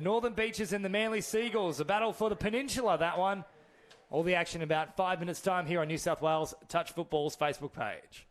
Northern Beaches and the Manly Seagulls, a battle for the peninsula, that one. All the action in about 5 minutes' time here on New South Wales Touch Football's Facebook page.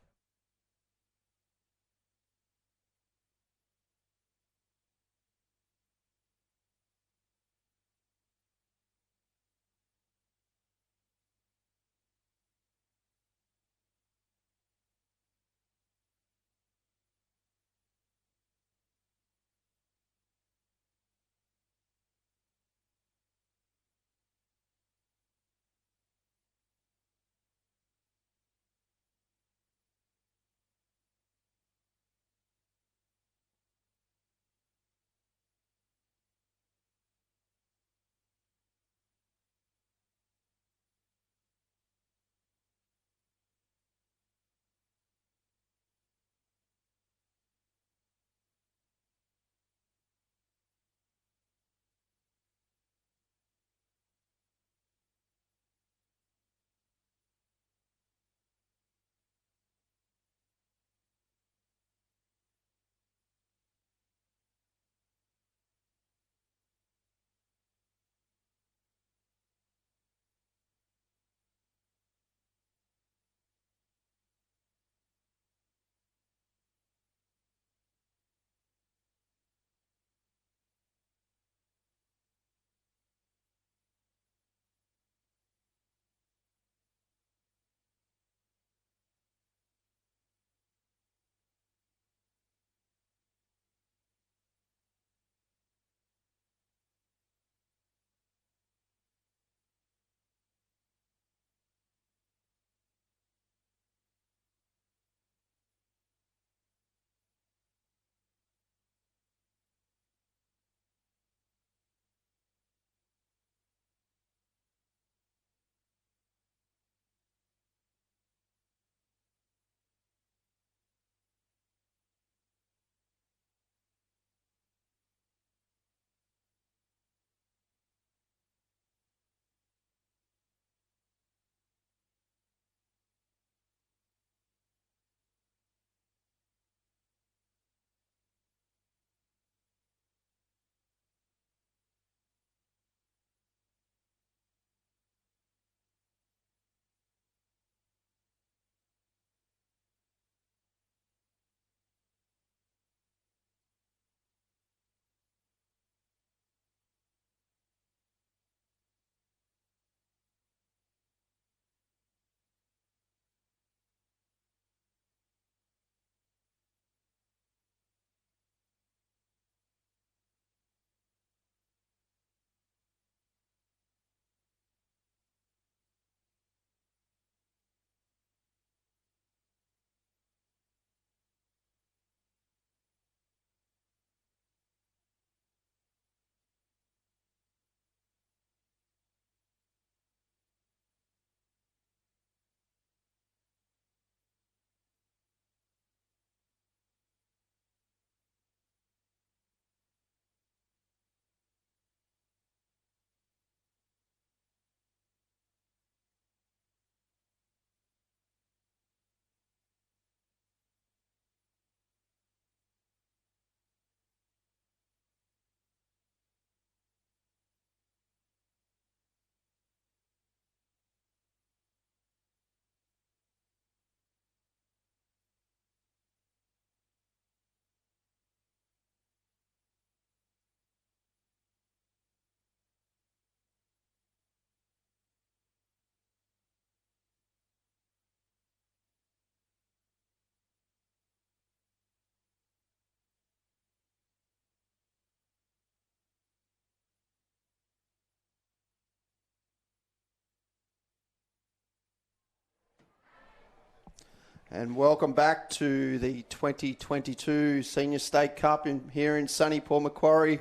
And welcome back to the 2022 Senior State Cup here in sunny Port Macquarie.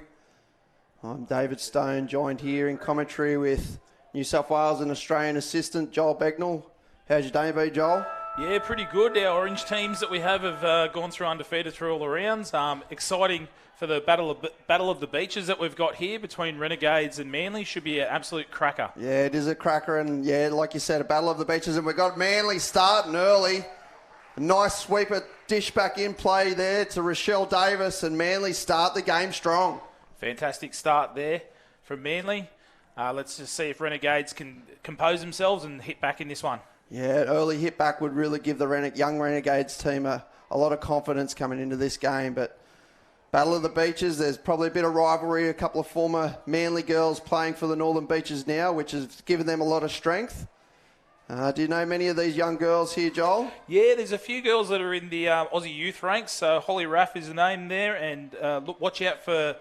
I'm David Stone, joined here in commentary with New South Wales and Australian assistant Joel Begnell. How's your day been, Joel? Yeah, pretty good. Our orange teams that we have gone through undefeated through all the rounds. Exciting for the Battle of the Beaches that we've got here between Renegades and Manly. Should be an absolute cracker. Yeah, it is a cracker, and yeah, like you said, a Battle of the Beaches, and we've got Manly starting early. A nice sweeper dish back in play there to Rochelle Davis, and Manly start the game strong. Fantastic start there from Manly. Let's just see if Renegades can compose themselves and hit back in this one. Yeah, early hit back would really give the young Renegades team a lot of confidence coming into this game. But Battle of the Beaches, there's probably a bit of rivalry. A couple of former Manly girls playing for the Northern Beaches now, which has given them a lot of strength. Do you know many of these young girls here, Joel? Yeah, there's a few girls that are in the Aussie youth ranks. So Holly Raff is the name there. And look, watch out for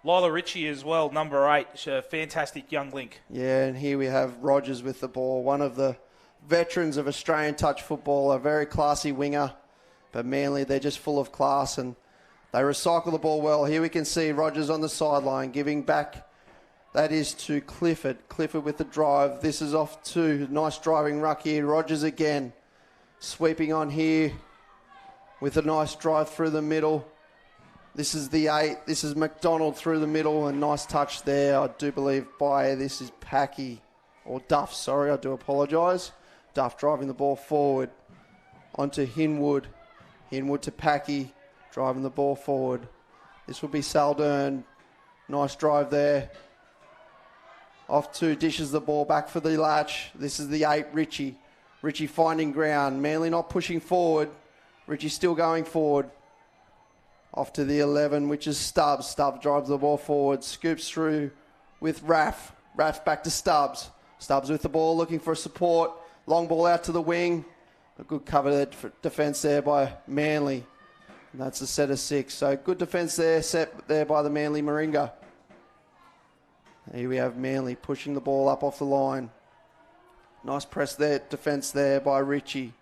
Lila Ritchie as well, number 8. She's a fantastic young link. Yeah, and here we have Rogers with the ball, one of the veterans of Australian touch football, a very classy winger. But Manly, they're just full of class and they recycle the ball well. Here we can see Rogers on the sideline giving back. That is to Clifford. Clifford with the drive. This is off to nice driving ruck here. Rogers again. Sweeping on here with a nice drive through the middle. This is the 8. This is McDonald through the middle. A nice touch there, I do believe, by this is Packy. Or Duff, sorry, I do apologise. Duff driving the ball forward. Onto Hinwood. Hinwood to Packy. Driving the ball forward. This will be Saldern. Nice drive there. Off to dishes the ball back for the latch. This is the 8, Ritchie. Ritchie finding ground. Manly not pushing forward. Ritchie still going forward. Off to the 11, which is Stubbs. Stubbs drives the ball forward. Scoops through with Raff. Raff back to Stubbs. Stubbs with the ball looking for support. Long ball out to the wing. A good cover defence there by Manly. And that's a set of 6. So good defence there, set there by the Manly Moringa. Here we have Manly pushing the ball up off the line. Nice press there, defence there by Ritchie.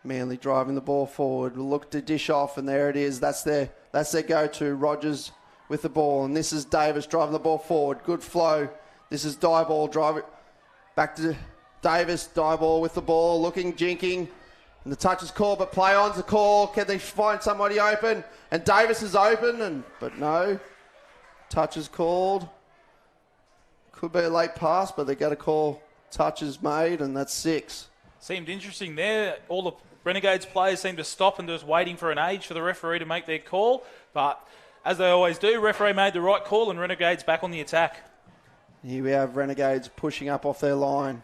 Manly driving the ball forward. We'll look to dish off, and there it is. That's their go-to. Rogers with the ball, and this is Davis driving the ball forward. Good flow. This is Dieball driving back to Davis. Dieball with the ball, looking, jinking. And the touch is called, but play on's the call. Can they find somebody open? And Davis is open, but no. Touch is called. Could be a late pass, but they got to call touches made, and that's 6. Seemed interesting there. All the Renegades players seemed to stop and just waiting for an age for the referee to make their call. But as they always do, referee made the right call and Renegades back on the attack. Here we have Renegades pushing up off their line.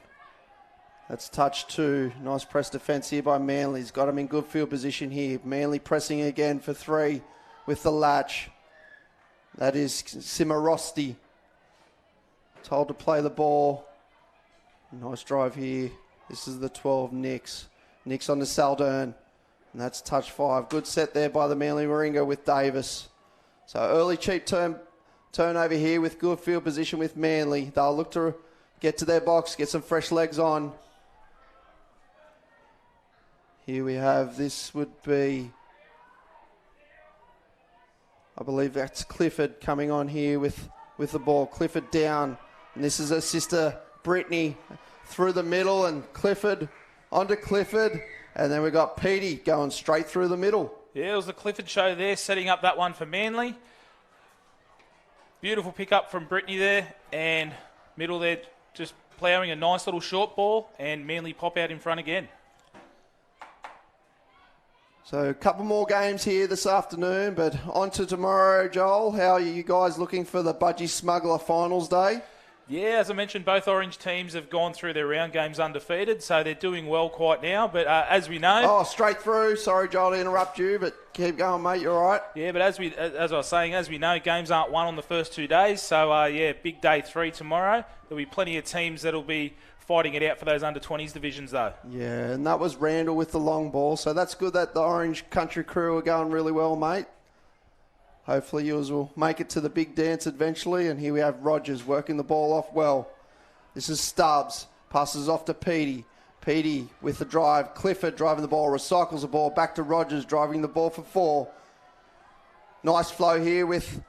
That's touch 2. Nice press defence here by Manly. He's got him in good field position here. Manly pressing again for 3 with the latch. That is Simorosti. Told to play the ball. Nice drive here. This is the 12, Nix. Nix on to Saldern. And that's touch 5. Good set there by the Manly Moringa with Davis. So early cheap turnover here with good field position with Manly. They'll look to get to their box, get some fresh legs on. Here we have, this would be, I believe that's Clifford coming on here with the ball. Clifford down. And this is her sister, Brittany, through the middle. And Clifford onto Clifford. And then we've got Petey going straight through the middle. Yeah, it was the Clifford show there, setting up that one for Manly. Beautiful pick up from Brittany there. And middle there, just ploughing a nice little short ball. And Manly pop out in front again. So a couple more games here this afternoon, but on to tomorrow, Joel. How are you guys looking for the Budgie Smuggler Finals Day? Yeah, as I mentioned, both Orange teams have gone through their round games undefeated, so they're doing well quite now. But as we know... Oh, straight through. Sorry, Joel, to interrupt you, but keep going, mate. You're all right. Yeah, but as I was saying, as we know, games aren't won on the first 2 days. So, big day 3 tomorrow. There'll be plenty of teams that'll be fighting it out for those under-20s divisions, though. Yeah, and that was Randall with the long ball. So that's good that the Orange Country crew are going really well, mate. Hopefully yours will make it to the big dance eventually. And here we have Rogers working the ball off well. This is Stubbs. Passes off to Petey. Petey with the drive. Clifford driving the ball. Recycles the ball. Back to Rogers driving the ball for 4. Nice flow here with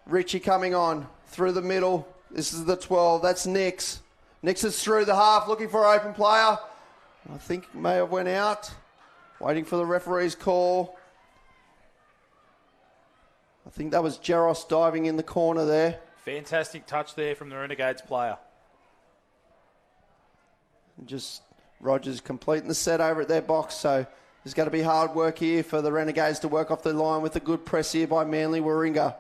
Ritchie coming on. Through the middle. This is the 12. That's Nix. Nix is through the half looking for an open player. I think may have went out. Waiting for the referee's call. I think that was Jaros diving in the corner there. Fantastic touch there from the Renegades player. Just Rogers completing the set over at their box. So there's going to be hard work here for the Renegades to work off the line with a good press here by Manly Warringah.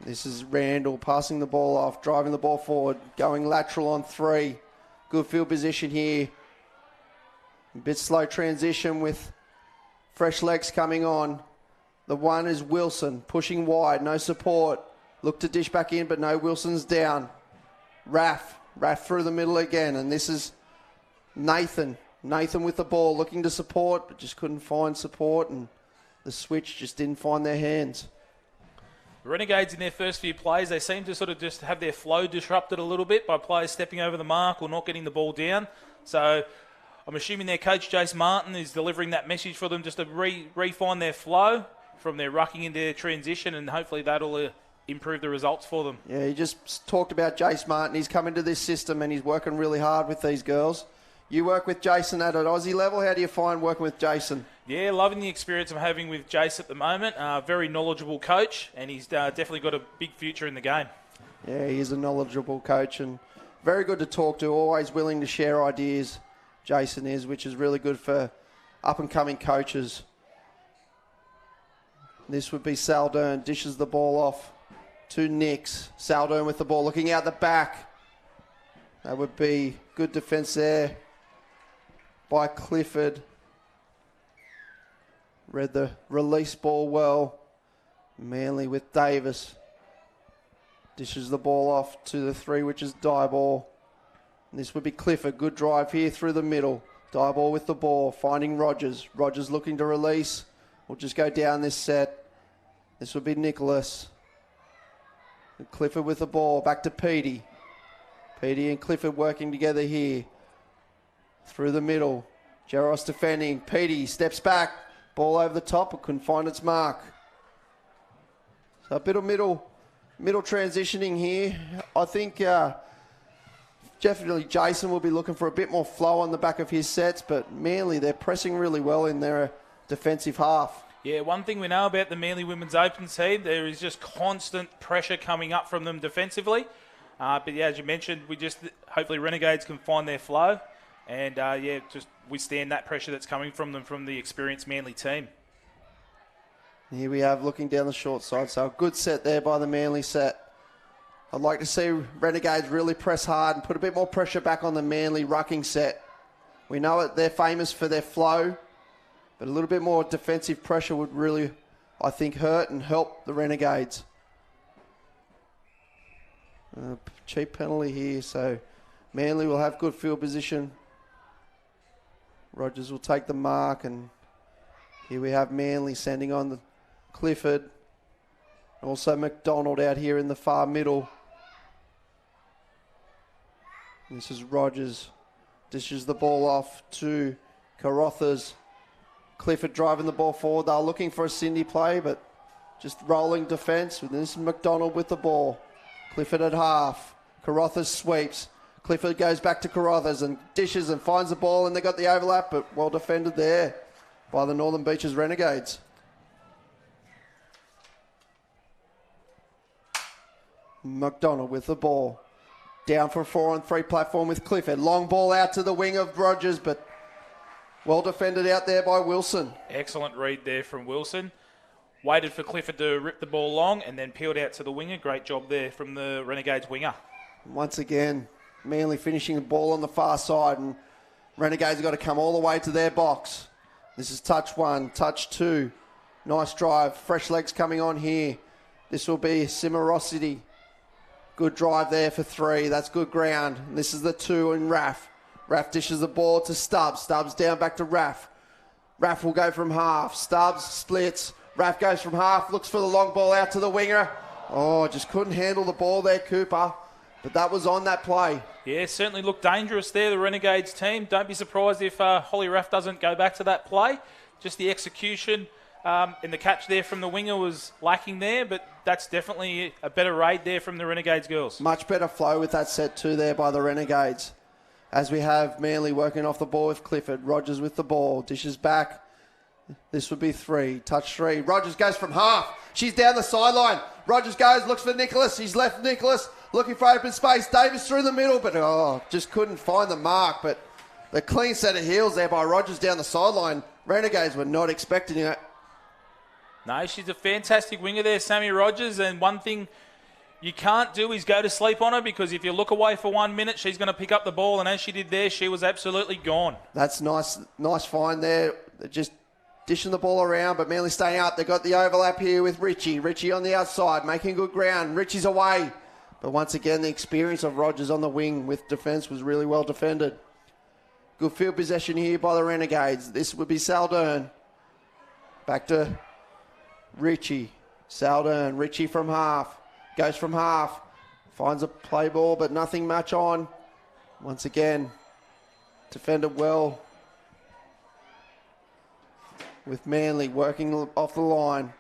This is Randall passing the ball off, driving the ball forward, going lateral on 3. Good field position here. A bit slow transition with fresh legs coming on. The one is Wilson, pushing wide, no support. Look to dish back in, but no, Wilson's down. Raff through the middle again, and this is Nathan. Nathan with the ball, looking to support, but just couldn't find support, and the switch just didn't find their hands. The Renegades in their first few plays, they seem to sort of just have their flow disrupted a little bit by players stepping over the mark or not getting the ball down. So I'm assuming their coach, Jace Martin, is delivering that message for them just to refine their flow from their rucking into their transition, and hopefully that'll improve the results for them. Yeah, you just talked about Jace Martin. He's come into this system and he's working really hard with these girls. You work with Jason at an Aussie level. How do you find working with Jason? Yeah, loving the experience I'm having with Jace at the moment. Very knowledgeable coach, and he's definitely got a big future in the game. Yeah, he's a knowledgeable coach and very good to talk to, always willing to share ideas, Jason is, which is really good for up-and-coming coaches. This would be Saldern, dishes the ball off to Nix. Saldern with the ball, looking out the back. That would be good defence there by Clifford. Read the release ball well. Manly with Davis. Dishes the ball off to the 3, which is Dieball. And this would be Clifford. Good drive here through the middle. Dieball with the ball, finding Rogers. Rogers looking to release. We'll just go down this set. This would be Nicholas. And Clifford with the ball, back to Petey. Petey and Clifford working together here. Through the middle. Jaros defending. Petey steps back. Ball over the top, but couldn't find its mark. So a bit of middle transitioning here. I think definitely Jason will be looking for a bit more flow on the back of his sets, but Manly, they're pressing really well in their defensive half. Yeah, one thing we know about the Manly Women's Open team, there is just constant pressure coming up from them defensively. But yeah, as you mentioned, hopefully Renegades can find their flow and just withstand that pressure that's coming from them from the experienced Manly team. Here we have looking down the short side, so a good set there by the Manly set. I'd like to see Renegades really press hard and put a bit more pressure back on the Manly rucking set. We know that they're famous for their flow, but a little bit more defensive pressure would really, I think, hurt and help the Renegades. Cheap penalty here, so Manly will have good field position. Rogers will take the mark, and here we have Manly sending on the Clifford. Also McDonald out here in the far middle. This is Rogers. Dishes the ball off to Carothers. Clifford driving the ball forward. They're looking for a Cindy play, but just rolling defence. This is McDonald with the ball. Clifford at half. Carothers sweeps. Clifford goes back to Carothers and dishes and finds the ball, and they got the overlap, but well defended there by the Northern Beaches Renegades. McDonald with the ball. Down for a 4-on-3 platform with Clifford. Long ball out to the wing of Rogers, but well defended out there by Wilson. Excellent read there from Wilson. Waited for Clifford to rip the ball long and then peeled out to the winger. Great job there from the Renegades winger. Once again, Manly finishing the ball on the far side, and Renegades have got to come all the way to their box. This is touch 1, touch 2. Nice drive. Fresh legs coming on here. This will be Cimarosity. Good drive there for 3. That's good ground. And this is the 2 in Raff. Raff dishes the ball to Stubbs. Stubbs down back to Raff. Raff will go from half. Stubbs splits. Raff goes from half. Looks for the long ball out to the winger. Oh, just couldn't handle the ball there, Cooper. But that was on that play. Yeah, certainly looked dangerous there, the Renegades team. Don't be surprised if Holly Raff doesn't go back to that play. Just the execution and the catch there from the winger was lacking there, but that's definitely a better raid there from the Renegades girls. Much better flow with that set 2 there by the Renegades. As we have Manly working off the ball with Clifford. Rogers with the ball. Dishes back. This would be 3. Touch 3. Rogers goes from half. She's down the sideline. Rogers goes, looks for Nicholas. He's left Nicholas. Looking for open space. Davis through the middle, but just couldn't find the mark. But the clean set of heels there by Rogers down the sideline. Renegades were not expecting it. No, she's a fantastic winger there, Sammy Rogers. And one thing you can't do is go to sleep on her, because if you look away for 1 minute, she's going to pick up the ball, and as she did there, she was absolutely gone. That's nice find there. They're just dishing the ball around, but Manly staying up. They've got the overlap here with Richie. Richie on the outside, making good ground. Richie's away. But once again, the experience of Rogers on the wing with defence was really well defended. Good field possession here by the Renegades. This would be Saldern. Back to Richie. Saldern. Richie from half. Goes from half. Finds a play ball, but nothing much on. Once again, defended well with Manly working off the line.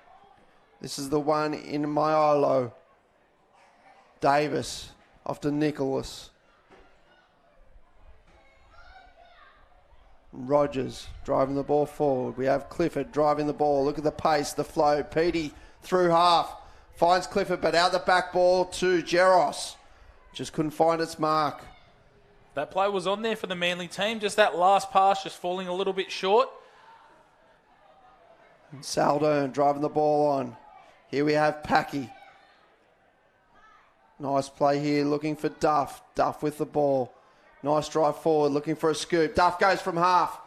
This is the one in Myolo. Davis off to Nicholas. Rogers driving the ball forward. We have Clifford driving the ball. Look at the pace, the flow. Petey through half. Finds Clifford, but out the back ball to Jeros. Just couldn't find its mark. That play was on there for the Manly team. Just that last pass just falling a little bit short. Saldern driving the ball on. Here we have Packy. Nice play here, looking for Duff. Duff with the ball. Nice drive forward, looking for a scoop. Duff goes from half.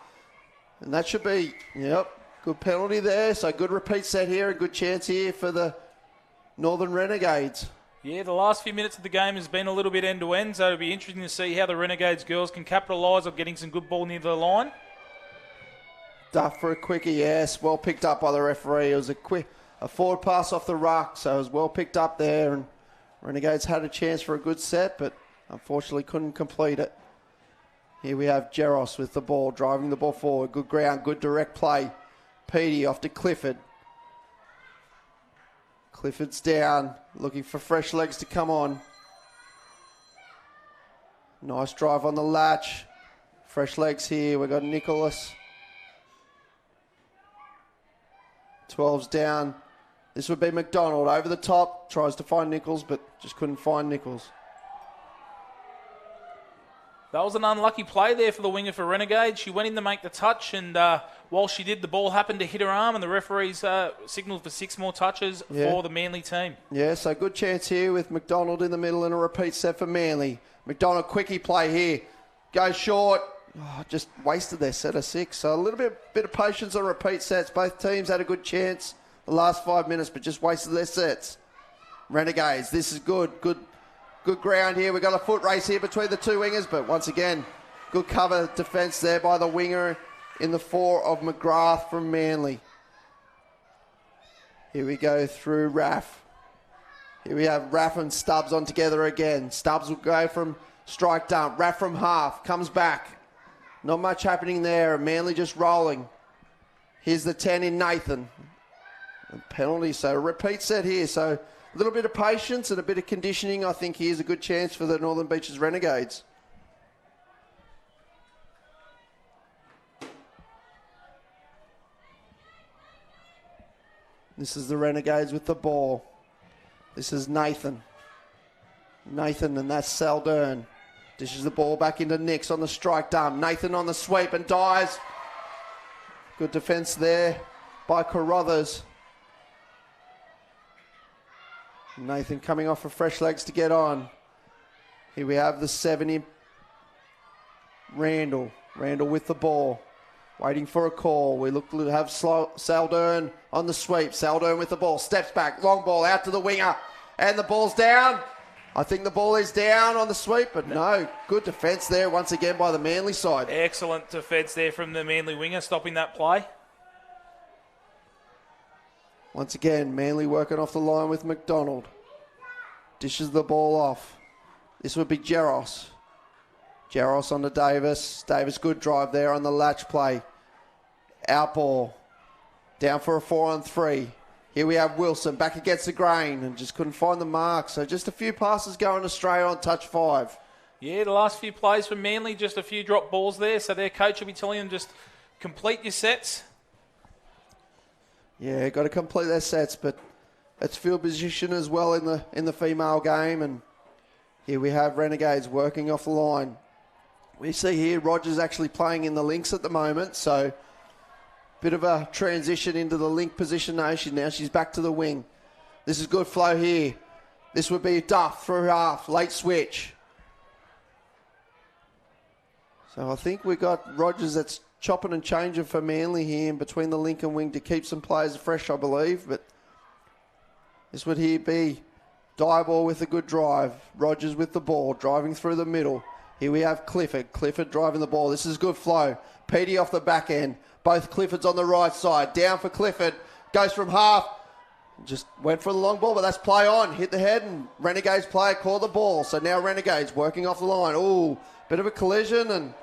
And that should be, good penalty there. So good repeat set here, a good chance here for the Northern Renegades. Yeah, the last few minutes of the game has been a little bit end-to-end, so it'll be interesting to see how the Renegades girls can capitalise on getting some good ball near the line. Duff for a quickie, yes. Well picked up by the referee. It was a forward pass off the ruck, so it was well picked up there. And Renegades had a chance for a good set, but unfortunately couldn't complete it. Here we have Jeros with the ball, driving the ball forward. Good ground, good direct play. Petey off to Clifford. Clifford's down, looking for fresh legs to come on. Nice drive on the latch. Fresh legs here. We've got Nicholas. 12's down. This would be McDonald over the top. Tries to find Nichols, but just couldn't find Nichols. That was an unlucky play there for the winger for Renegades. She went in to make the touch, and while she did, the ball happened to hit her arm, and the referees signalled for 6 more touches for the Manly team. Yeah, so good chance here with McDonald in the middle and a repeat set for Manly. McDonald, quickie play here. Goes short. Oh, just wasted their set of 6. So a little bit of patience on repeat sets. Both teams had a good chance the last 5 minutes, but just wasted their sets. Renegades, this is good ground here. We've got a foot race here between the two wingers, but once again, good cover defence there by the winger in the 4 of McGrath from Manly. Here we go through Raff. Here we have Raff and Stubbs on together again. Stubbs will go from strike dump. Raff from half, comes back. Not much happening there. Manly just rolling. Here's the 10 in Nathan. And penalty, so repeat set here. So a little bit of patience and a bit of conditioning. I think here's a good chance for the Northern Beaches Renegades. This is the Renegades with the ball. This is Nathan. Nathan, and that's Saldern. Dishes the ball back into Nix on the strike dump. Nathan on the sweep and dives. Good defence there by Carruthers. Nathan coming off for fresh legs to get on. Here we have the 7 in Randall. Randall with the ball. Waiting for a call. We look to have Saldern on the sweep. Saldern with the ball. Steps back. Long ball out to the winger. And the ball's down. I think the ball is down on the sweep, but no. Good defence there once again by the Manly side. Excellent defence there from the Manly winger, stopping that play. Once again, Manly working off the line with McDonald. Dishes the ball off. This would be Jeros. Jeros on to Davis. Davis, good drive there on the latch play. Out ball. Down for a 4-on-3. Here we have Wilson back against the grain and just couldn't find the mark. So just a few passes going astray on touch 5. Yeah, the last few plays for Manly, just a few drop balls there. So their coach will be telling them just complete your sets. Yeah, got to complete their sets, but it's field position as well in the female game. And here we have Renegades working off the line. We see here Rogers actually playing in the links at the moment, so bit of a transition into the link position now. She's back to the wing. This is good flow here. This would be Duff through half. Late switch. So I think we got Rogers that's chopping and changing for Manly here in between the link and wing to keep some players fresh, I believe. But this would here be Dieball with a good drive. Rogers with the ball, driving through the middle. Here we have Clifford. Clifford driving the ball. This is good flow. Petey off the back end. Both Cliffords on the right side. Down for Clifford. Goes from half. Just went for the long ball, but that's play on. Hit the head, and Renegades player called the ball. So now Renegades working off the line. Ooh, bit of a collision, and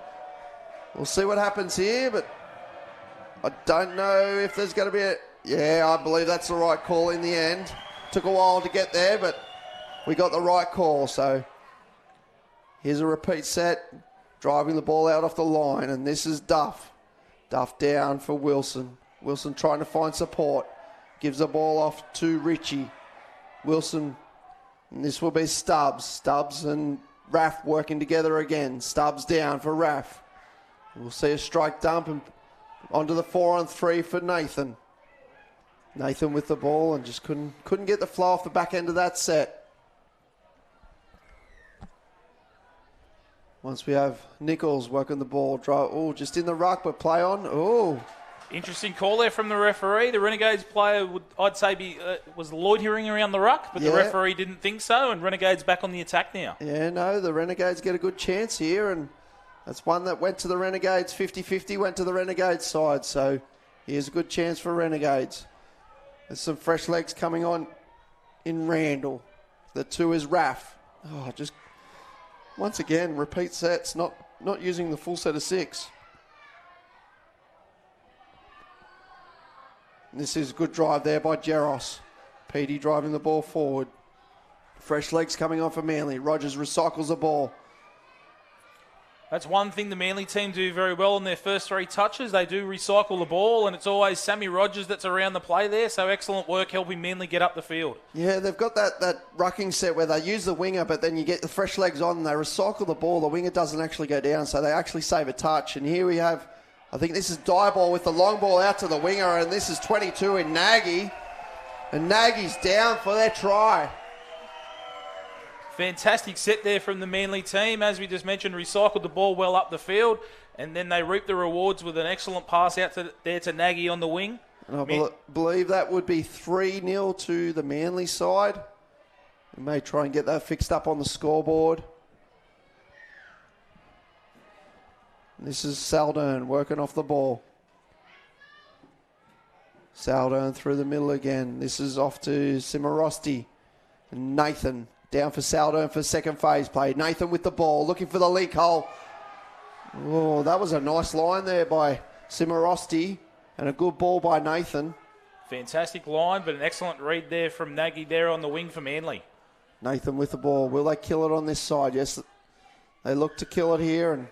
we'll see what happens here, but I don't know if there's going to be a... Yeah, I believe that's the right call in the end. Took a while to get there, but we got the right call. So here's a repeat set, driving the ball out off the line, and this is Duff. Duff down for Wilson. Wilson trying to find support. Gives the ball off to Richie. Wilson, and this will be Stubbs. Stubbs and Raff working together again. Stubbs down for Raff. We'll see a strike dump and onto the 4-on-3 for Nathan. Nathan with the ball and just couldn't get the flow off the back end of that set. Once we have Nichols working the ball, just in the ruck, but play on. Oh, interesting call there from the referee. The Renegades player would, I'd say, was loitering around the ruck, but the referee didn't think so, and Renegades back on the attack now. Yeah, no, the Renegades get a good chance here, and that's one that went to the Renegades 50-50, went to the Renegades side, so here's a good chance for Renegades. There's some fresh legs coming on in Randall. The 2 is Raff. Oh, just once again, repeat sets, not using the full set of 6. This is a good drive there by Jaros. Petey driving the ball forward. Fresh legs coming on for Manly. Rogers recycles the ball. That's one thing the Manly team do very well in their first 3 touches. They do recycle the ball, and it's always Sammy Rogers that's around the play there, so excellent work helping Manly get up the field. Yeah, they've got that rucking set where they use the winger, but then you get the fresh legs on and they recycle the ball. The winger doesn't actually go down, so they actually save a touch. And here we have, I think this is Dieball with the long ball out to the winger, and this is 22 in Nagy. And Nagy's down for their try. Fantastic set there from the Manly team. As we just mentioned, recycled the ball well up the field, and then they reaped the rewards with an excellent pass out to Nagy on the wing. And I believe that would be 3-0 to the Manly side. We may try and get that fixed up on the scoreboard. And this is Saldern working off the ball. Saldern through the middle again. This is off to Simorosti. And Nathan down for Saldern for second phase play. Nathan with the ball, looking for the leak hole. Oh, that was a nice line there by Simorosti, and a good ball by Nathan. Fantastic line, but an excellent read there from Nagy there on the wing for Manly. Nathan with the ball. Will they kill it on this side? Yes, they look to kill it here, and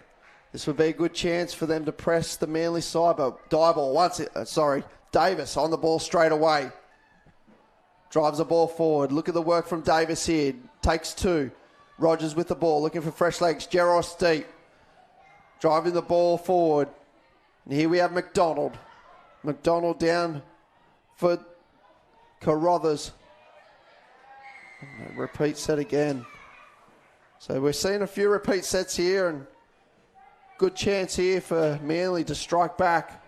this would be a good chance for them to press the Manly side, but Davis on the ball straight away. Drives the ball forward. Look at the work from Davis here. Takes 2. Rogers with the ball, looking for fresh legs. Jaros deep. Driving the ball forward. And here we have McDonald. McDonald down for Carruthers. Repeat set again. So we're seeing a few repeat sets here, and good chance here for Manly to strike back.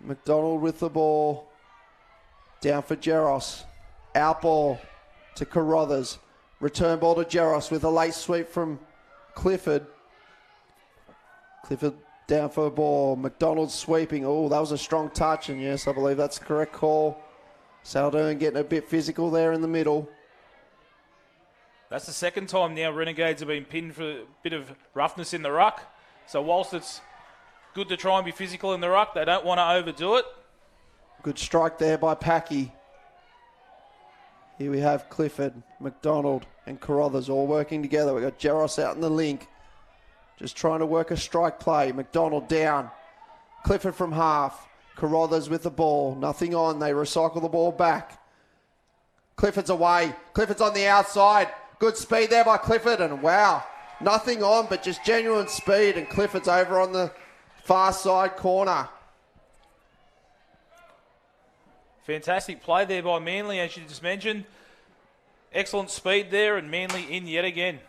McDonald with the ball. Down for Jaros. Out ball to Carruthers. Return ball to Jaros with a late sweep from Clifford. Clifford down for a ball. McDonald sweeping. Oh, that was a strong touch, and yes, I believe that's the correct call. Saldern getting a bit physical there in the middle. That's the second time now Renegades have been pinned for a bit of roughness in the ruck. So whilst it's good to try and be physical in the ruck, they don't want to overdo it. Good strike there by Packy. Here we have Clifford, McDonald and Carruthers all working together. We've got Jaros out in the link. Just trying to work a strike play. McDonald down. Clifford from half. Carruthers with the ball. Nothing on. They recycle the ball back. Clifford's away. Clifford's on the outside. Good speed there by Clifford. And wow, nothing on but just genuine speed. And Clifford's over on the far side corner. Fantastic play there by Manly, as you just mentioned. Excellent speed there, and Manly in yet again.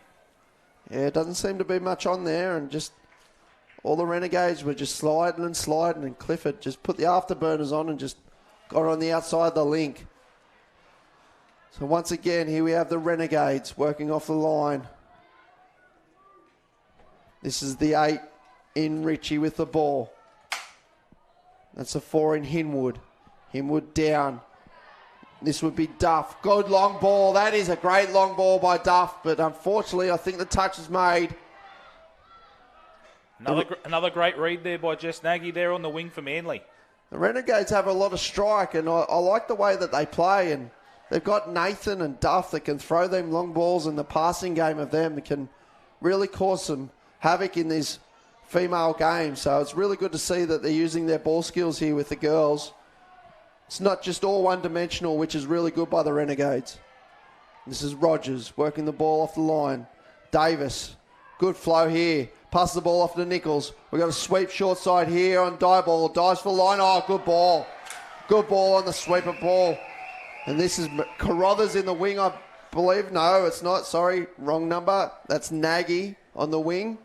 Yeah, it doesn't seem to be much on there, and just all the Renegades were just sliding, and Clifford just put the afterburners on and just got on the outside of the link. So once again, here we have the Renegades working off the line. This is the 8 in Ritchie with the ball. That's a 4 in Hinwood. Hinwood down. This would be Duff. Good long ball. That is a great long ball by Duff, but unfortunately, I think the touch is made. Another great read there by Jess Nagy there on the wing for Manly. The Renegades have a lot of strike, and I like the way that they play, and they've got Nathan and Duff that can throw them long balls, and the passing game of them can really cause some havoc in these female games. So it's really good to see that they're using their ball skills here with the girls. It's not just all one-dimensional, which is really good by the Renegades. This is Rogers working the ball off the line. Davis, good flow here. Passes the ball off to Nichols. We've got a sweep short side here on Dieball. Dives for the line. Oh, good ball. Good ball on the sweeper ball. And this is Carrothers in the wing, I believe. No, it's not. Sorry, wrong number. That's Nagy on the wing.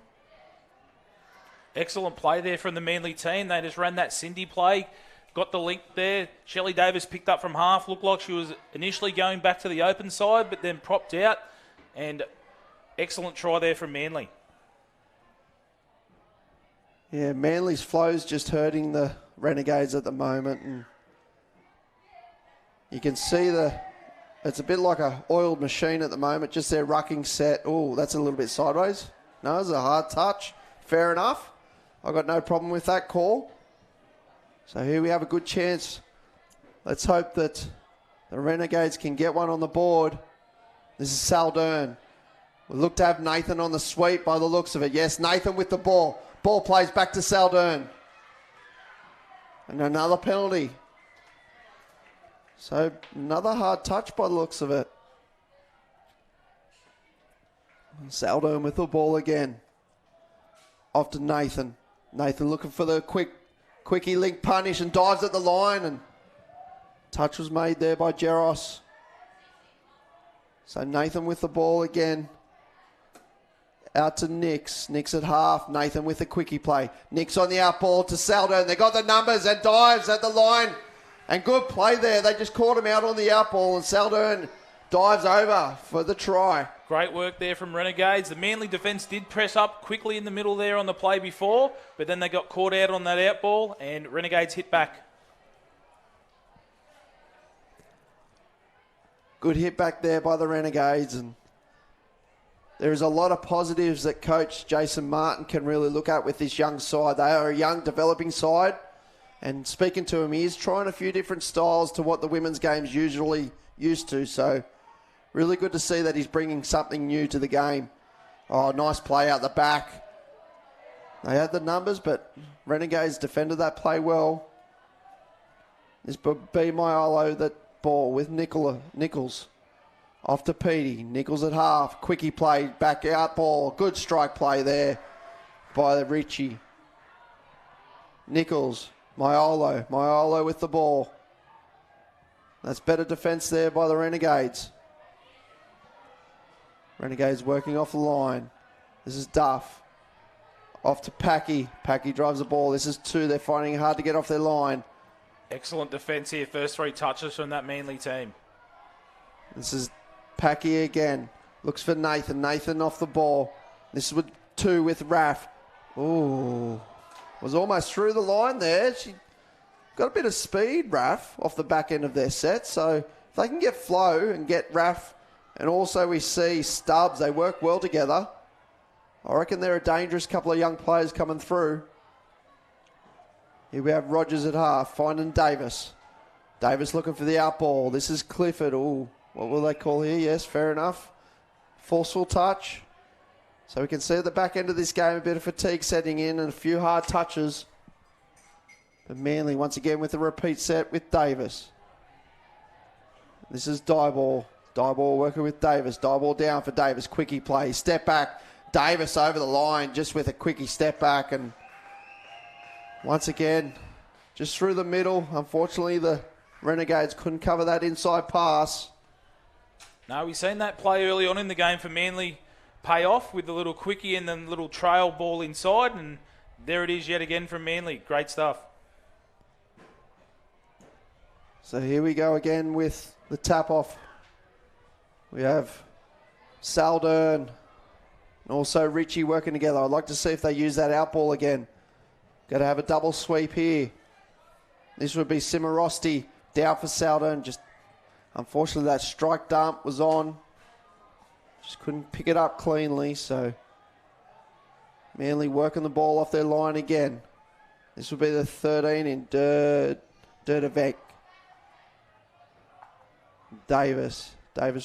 Excellent play there from the Manly team. They just ran that Cindy play. Got the link there. Shelley Davis picked up from half. Looked like she was initially going back to the open side, but then propped out. And excellent try there from Manly. Yeah, Manly's flow's just hurting the Renegades at the moment. And you can see it's a bit like a oiled machine at the moment, just their rucking set. Oh, that's a little bit sideways. No, it's a hard touch. Fair enough. I got no problem with that call. So here we have a good chance. Let's hope that the Renegades can get one on the board. This is Saldern. We look to have Nathan on the sweep by the looks of it. Yes, Nathan with the ball. Ball plays back to Saldern. And another penalty. So another hard touch by the looks of it. Saldern with the ball again. Off to Nathan. Nathan looking for the quickie link punish and dives at the line, and touch was made there by Jeros. So Nathan with the ball again. Out to Nix. Nix at half. Nathan with the quickie play. Nix on the out ball to Saldern. They got the numbers and dives at the line. And good play there. They just caught him out on the out ball, and Saldern dives over for the try. Great work there from Renegades. The Manly defence did press up quickly in the middle there on the play before, but then they got caught out on that out ball, and Renegades hit back. Good hit back there by the Renegades, and there is a lot of positives that Coach Jason Martin can really look at with this young side. They are a young, developing side, and speaking to him, he is trying a few different styles to what the women's game's usually used to, so really good to see that he's bringing something new to the game. Oh, nice play out the back. They had the numbers, but Renegades defended that play well. This would be Myolo, that ball with Nichols. Off to Petey. Nichols at half. Quickie play, back out ball. Good strike play there by Ritchie. Nichols. Myolo with the ball. That's better defence there by the Renegades. Renegades working off the line. This is Duff. Off to Packy. Packy drives the ball. This is 2. They're finding it hard to get off their line. Excellent defence here. First 3 touches from that Manly team. This is Packy again. Looks for Nathan. Nathan off the ball. This is with 2 with Raff. Ooh. Was almost through the line there. She got a bit of speed, Raff, off the back end of their set. So if they can get flow and get Raff, and also we see Stubbs, they work well together. I reckon they're a dangerous couple of young players coming through. Here we have Rogers at half, finding Davis. Davis looking for the out ball. This is Clifford. Ooh, what will they call here? Yes, fair enough. Forceful touch. So we can see at the back end of this game a bit of fatigue setting in and a few hard touches. But Manly once again with a repeat set with Davis. This is Dieball. Dieball working with Davis. Dieball down for Davis. Quickie play. Step back. Davis over the line just with a quickie step back. And once again, just through the middle. Unfortunately, the Renegades couldn't cover that inside pass. No, we've seen that play early on in the game for Manly pay off with the little quickie and then little trail ball inside, and there it is yet again from Manly. Great stuff. So here we go again with the tap off. We have Saldern and also Ritchie working together. I'd like to see if they use that out ball again. Got to have a double sweep here. This would be Simorosti down for Saldern. Just unfortunately that strike dump was on. Just couldn't pick it up cleanly. So Manly working the ball off their line again. This would be the 13 in Durdevec. Davis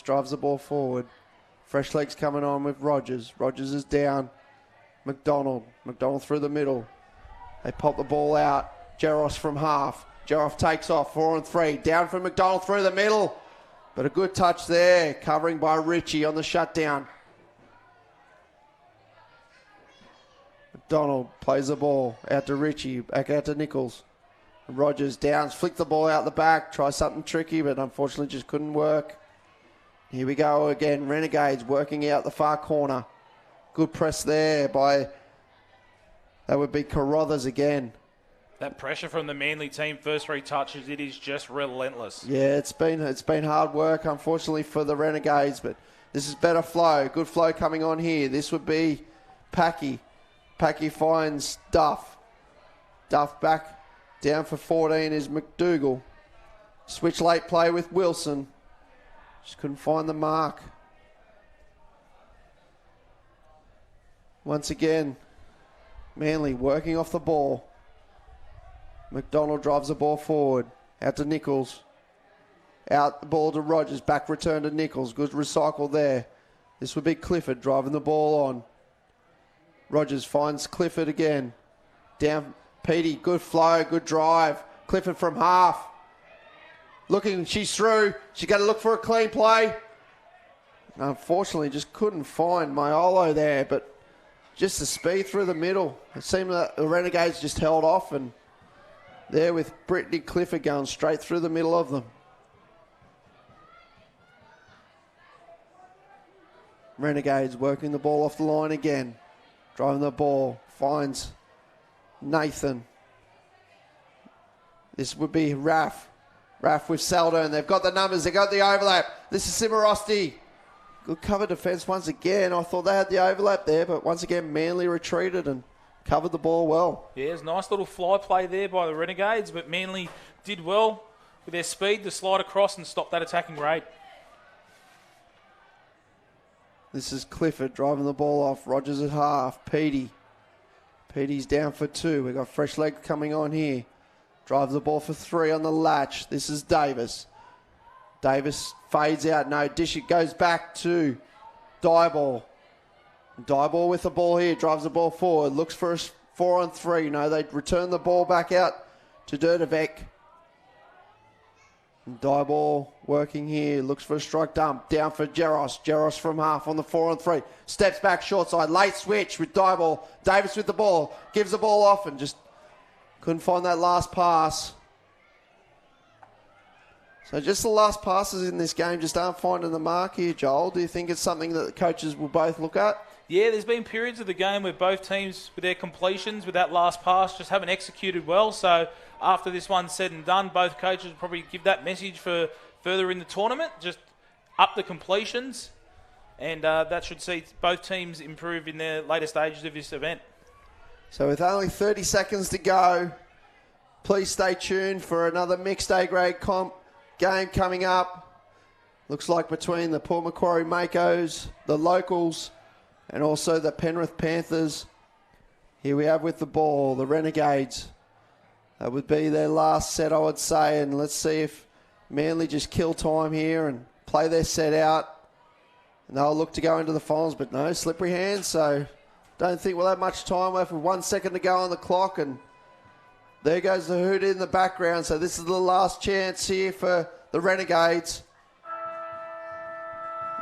drives the ball forward. Fresh legs coming on with Rogers. Rogers is down. McDonald through the middle. They pop the ball out. Jaros from half. Jaroff takes off. 4 and 3. Down from McDonald through the middle. But a good touch there. Covering by Ritchie on the shutdown. McDonald plays the ball out to Ritchie. Back out to Nichols. Rogers downs. Flick the ball out the back. Try something tricky, but unfortunately just couldn't work. Here we go again. Renegades working out the far corner. Good press there by... That would be Carruthers again. That pressure from the Manly team, first 3 touches, it is just relentless. Yeah, it's been hard work, unfortunately, for the Renegades, but this is better flow. Good flow coming on here. This would be Packy. Packy finds Duff. Duff back down for 14 is McDougall. Switch late play with Wilson. Just couldn't find the mark. Once again, Manly working off the ball. McDonald drives the ball forward. Out to Nichols. Out the ball to Rogers. Back return to Nichols. Good recycle there. This would be Clifford driving the ball on. Rogers finds Clifford again. Down Petey. Good flow. Good drive. Clifford from half. Looking. She's through. She's got to look for a clean play. Unfortunately, just couldn't find Maiolo there. But just the speed through the middle. It seemed that the Renegades just held off, and there with Brittany Clifford going straight through the middle of them. Renegades working the ball off the line again. Driving the ball. Finds Nathan. This would be Raff. Raff with Saldern. They've got the numbers. They've got the overlap. This is Simorosti. Good cover defence once again. I thought they had the overlap there, but once again, Manly retreated and covered the ball well. Yeah, it's a nice little fly play there by the Renegades, but Manly did well with their speed to slide across and stop that attacking raid. This is Clifford driving the ball off. Rogers at half. Petey's down for 2. We've got fresh legs coming on here. Drives the ball for 3 on the latch. This is Davis. Davis fades out. No dish. It goes back to Dieball. Dieball with the ball here. Drives the ball forward. Looks for a 4 on 3. No, they return the ball back out to Durdevec. Dieball working here. Looks for a strike dump. Down for Jaros. Jaros from half on the 4 on 3. Steps back short side. Late switch with Dieball. Davis with the ball. Gives the ball off and just couldn't find that last pass. So just the last passes in this game just aren't finding the mark here, Joel. Do you think it's something that the coaches will both look at? Yeah, there's been periods of the game where both teams, with their completions, with that last pass, just haven't executed well. So after this one's said and done, both coaches will probably give that message for further in the tournament. Just up the completions, and that should see both teams improve in their later stages of this event. So with only 30 seconds to go, please stay tuned for another mixed A-grade comp game coming up. Looks like between the Port Macquarie Makos, the Locals, and also the Penrith Panthers. Here we have with the ball, the Renegades. That would be their last set, I would say. And let's see if Manly just kill time here and play their set out. And they'll look to go into the finals, but no, slippery hands. So don't think we'll have much time left with 1 second to go on the clock. And there goes the hoot in the background. So this is the last chance here for the Renegades.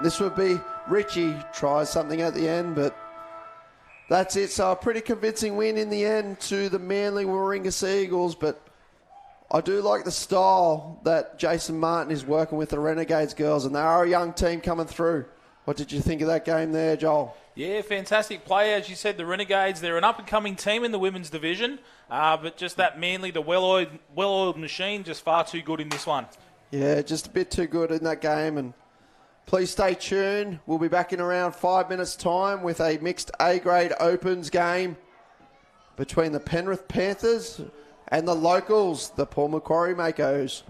This would be Ritchie. Tries something at the end, but that's it. So a pretty convincing win in the end to the Manly Warringah Sea Eagles, but I do like the style that Jason Martin is working with the Renegades girls, and they are a young team coming through. What did you think of that game there, Joel? Yeah, fantastic play. As you said, the Renegades, they're an up-and-coming team in the women's division, but just that Manly, the well-oiled machine, just far too good in this one. Yeah, just a bit too good in that game. And please stay tuned. We'll be back in around 5 minutes' time with a mixed A-grade opens game between the Penrith Panthers and the locals, the Paul Macquarie Makos.